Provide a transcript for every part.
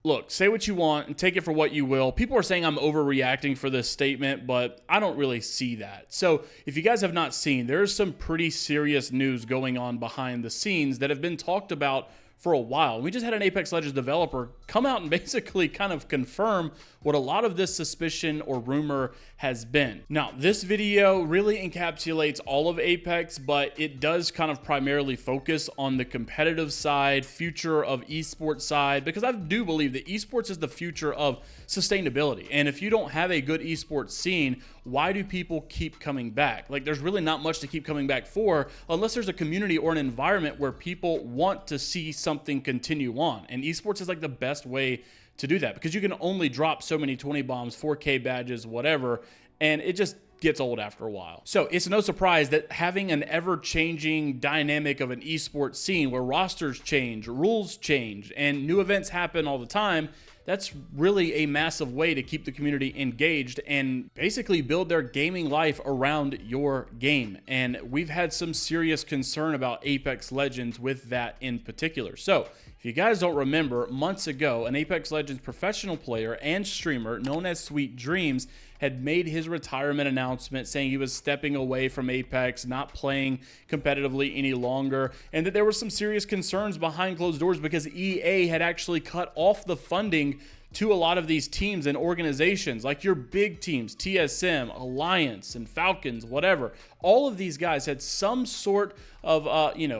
Look, say what you want and take it for what you will. People are saying I'm overreacting for this statement, but I don't really see that. So if you guys have not seen, there's some pretty serious news going on behind the scenes that have been talked about for a while. We just had an Apex Legends developer come out and basically kind of confirm what a lot of this suspicion or rumor has been. Now, this video really encapsulates all of Apex, but it does kind of primarily focus on the competitive side, future of esports side, because I do believe that esports is the future of sustainability. And if you don't have a good esports scene, why do people keep coming back? Like, there's really not much to keep coming back for unless there's a community or an environment where people want to see something continue on. And esports is like the best way to do that, because you can only drop so many 20 bombs, 4K badges, whatever, and it just gets old after a while. So it's no surprise that having an ever-changing dynamic of an esports scene where rosters change, rules change, and new events happen all the time, that's really a massive way to keep the community engaged and basically build their gaming life around your game. And we've had some serious concern about Apex Legends with that in particular. So if you guys don't remember, months ago, an Apex Legends professional player and streamer known as Sweet Dreams had made his retirement announcement saying he was stepping away from Apex, not playing competitively any longer, and that there were some serious concerns behind closed doors because EA had actually cut off the funding to a lot of these teams and organizations, like your big teams, TSM, Alliance, and Falcons, whatever. All of these guys had some sort of,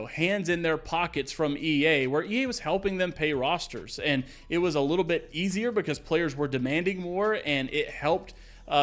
hands in their pockets from EA, where EA was helping them pay rosters. And it was a little bit easier because players were demanding more, and it helped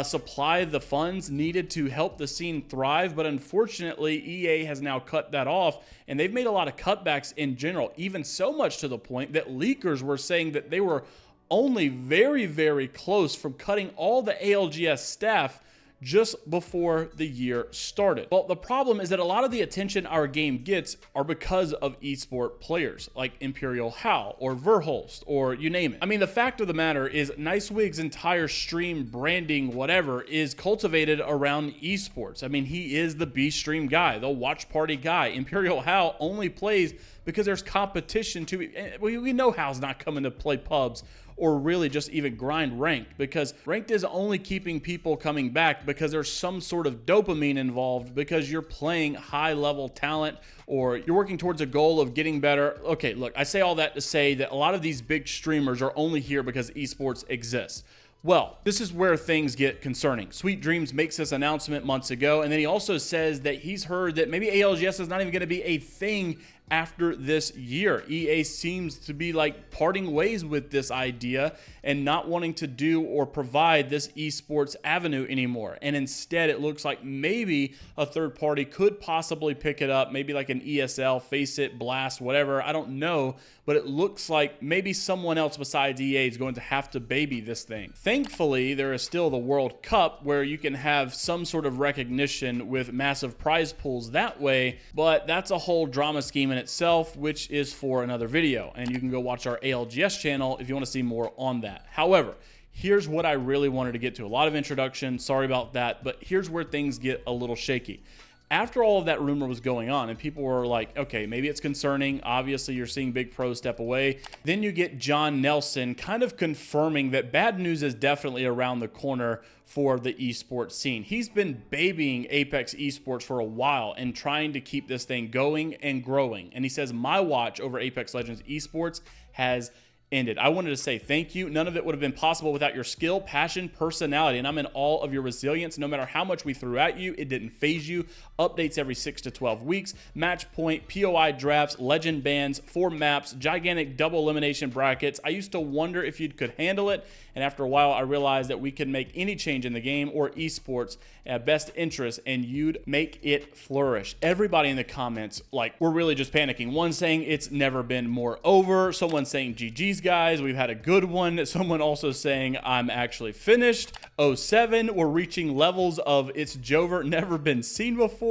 supply the funds needed to help the scene thrive. But unfortunately, EA has now cut that off, and they've made a lot of cutbacks in general, even so much to the point that leakers were saying that they were only very, very close from cutting all the ALGS staff just before the year started. Well, the problem is that a lot of the attention our game gets are because of esport players like Imperial Hal or Verhulst or you name it. I mean, the fact of the matter is Nicewig's entire stream branding, whatever, is cultivated around esports. I mean, he is the B-stream guy, the watch party guy. Imperial Hal only plays because there's competition to, we know Hal's not coming to play pubs or really just even grind ranked, because ranked is only keeping people coming back because there's some sort of dopamine involved because you're playing high level talent or you're working towards a goal of getting better. Okay, look, I say all that to say that a lot of these big streamers are only here because esports exists. Well, this is where things get concerning. Sweet Dreams makes this announcement months ago, and then he also says that he's heard that maybe ALGS is not even going to be a thing after this year. EA seems to be like parting ways with this idea and not wanting to do or provide this esports avenue anymore. And instead, it looks like maybe a third party could possibly pick it up, maybe like an ESL, Faceit, Blast, whatever. I don't know, but it looks like maybe someone else besides EA is going to have to baby this thing. Thankfully, there is still the World Cup where you can have some sort of recognition with massive prize pools that way, but that's a whole drama scheme in itself, which is for another video, and you can go watch our ALGS channel if you want to see more on that. However, here's what I really wanted to get to. A lot of introduction, sorry about that, but here's where things get a little shaky. After all of that rumor was going on and people were like, okay, maybe it's concerning. Obviously, you're seeing big pros step away. Then you get John Nelson kind of confirming that bad news is definitely around the corner for the esports scene. He's been babying Apex Esports for a while and trying to keep this thing going and growing. And he says, my watch over Apex Legends Esports has ended. I wanted to say thank you. None of it would have been possible without your skill, passion, personality, and I'm in awe of your resilience. No matter how much we threw at you, it didn't phase you. Updates every 6 to 12 weeks, match point, POI drafts, legend bans, 4 maps, gigantic double elimination brackets. I used to wonder if you could handle it, and after a while I realized that we could make any change in the game or esports at best interest and you'd make it flourish. Everybody in the comments, like, we're really just panicking. One saying it's never been more over, someone saying GG's guys, we've had a good one, someone also saying I'm actually finished. 07, we're reaching levels of it's Jover never been seen before.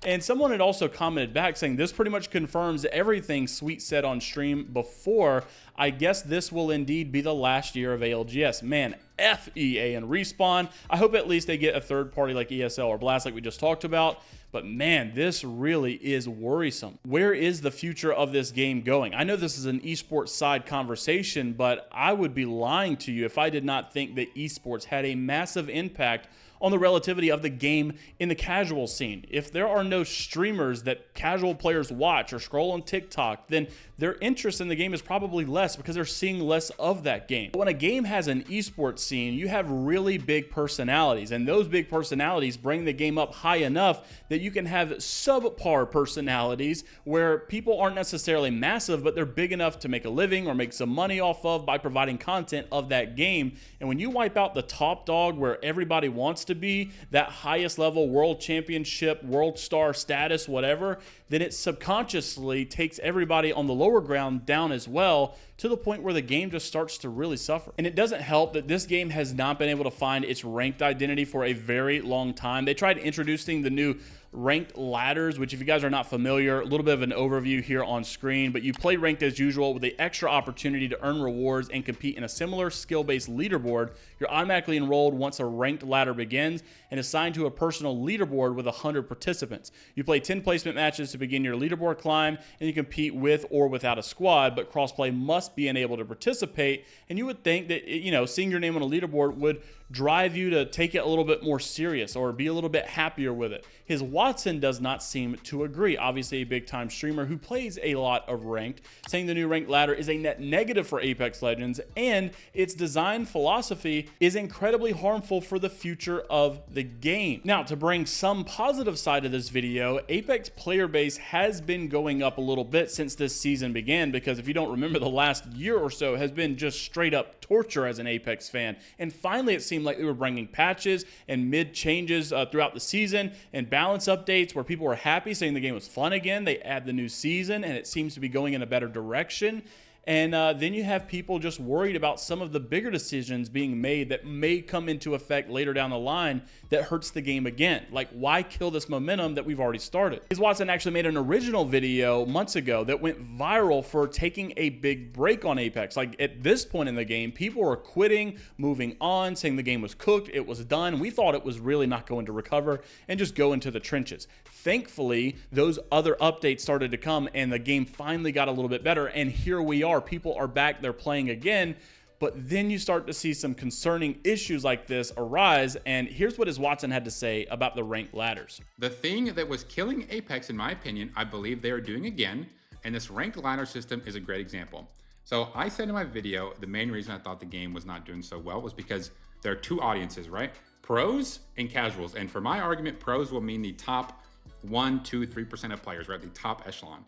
And someone had also commented back saying this pretty much confirms everything Sweet said on stream before. I guess this will indeed be the last year of ALGS. Man, F EA and Respawn. I hope at least they get a third party like ESL or Blast like we just talked about. But man, this really is worrisome. Where is the future of this game going? I know this is an esports side conversation, but I would be lying to you if I did not think that esports had a massive impact on the relativity of the game in the casual scene. If there are no streamers that casual players watch or scroll on TikTok, then their interest in the game is probably less because they're seeing less of that game. When a game has an esports scene, you have really big personalities, and those big personalities bring the game up high enough that you can have subpar personalities where people aren't necessarily massive, but they're big enough to make a living or make some money off of by providing content of that game. And when you wipe out the top dog where everybody wants to be, that highest level world championship, world star status, whatever, then it subconsciously takes everybody on the lower ground down as well, to the point where the game just starts to really suffer. And it doesn't help that this game has not been able to find its ranked identity for a very long time. They tried introducing the new ranked ladders, which if you guys are not familiar, a little bit of an overview here on screen, but you play ranked as usual with the extra opportunity to earn rewards and compete in a similar skill-based leaderboard. You're automatically enrolled once a ranked ladder begins and assigned to a personal leaderboard with 100 participants. You play 10 placement matches to begin your leaderboard climb, and you compete with or without a squad, but crossplay must be enabled to participate. And you would think that, you know, seeing your name on a leaderboard would drive you to take it a little bit more serious or be a little bit happier with it. His Watson does not seem to agree. Obviously a big time streamer who plays a lot of ranked, saying the new ranked ladder is a net negative for Apex Legends, and its design philosophy is incredibly harmful for the future of the game. Now, to bring some positive side of this video, Apex player base has been going up a little bit since this season began, because if you don't remember, the last year or so has been just straight up torture as an Apex fan. And finally, it seemed like they were bringing patches and mid changes throughout the season and balance updates where people were happy, saying the game was fun again. They add the new season and it seems to be going in a better direction. And then you have people just worried about some of the bigger decisions being made that may come into effect later down the line that hurts the game again. Like, why kill this momentum that we've already started? His Watson actually made an original video months ago that went viral for taking a big break on Apex. Like, at this point in the game, people were quitting, moving on, saying the game was cooked, it was done. We thought it was really not going to recover and just go into the trenches. Thankfully, those other updates started to come and the game finally got a little bit better, and here we are. People are back, they're playing again, but then you start to see some concerning issues like this arise, and here's what his Watson had to say about the ranked ladders. The thing that was killing Apex, in my opinion, I believe they are doing again, and this ranked ladder system is a great example. So I said in my video, the main reason I thought the game was not doing so well was because there are two audiences, right? Pros and casuals, and for my argument, pros will mean the top 1, 2, 3% of players, right? The top echelon,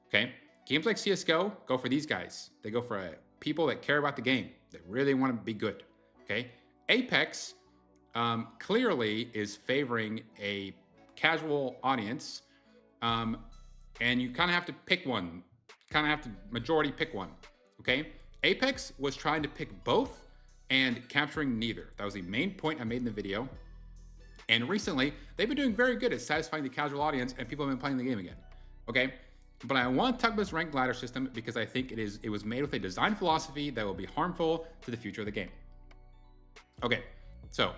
okay? Games like CSGO go for these guys. They go for people that care about the game, that really want to be good, okay? Apex clearly is favoring a casual audience, and you kind of have to pick one, kind of have to majority pick one, okay? Apex was trying to pick both and capturing neither. That was the main point I made in the video. And recently, they've been doing very good at satisfying the casual audience, and people have been playing the game again, okay? But I want to talk about this ranked ladder system because I think it was made with a design philosophy that will be harmful to the future of the game. Okay, so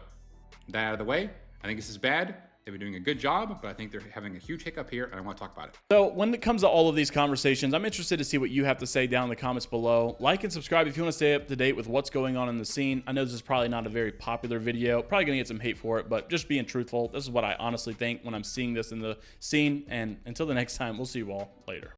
that out of the way, I think this is bad. They've been doing a good job, but I think they're having a huge hiccup here, and I want to talk about it. So when it comes to all of these conversations, I'm interested to see what you have to say down in the comments below. Like and subscribe if you want to stay up to date with what's going on in the scene. I know this is probably not a very popular video, probably going to get some hate for it, but just being truthful, this is what I honestly think when I'm seeing this in the scene. And until the next time, we'll see you all later.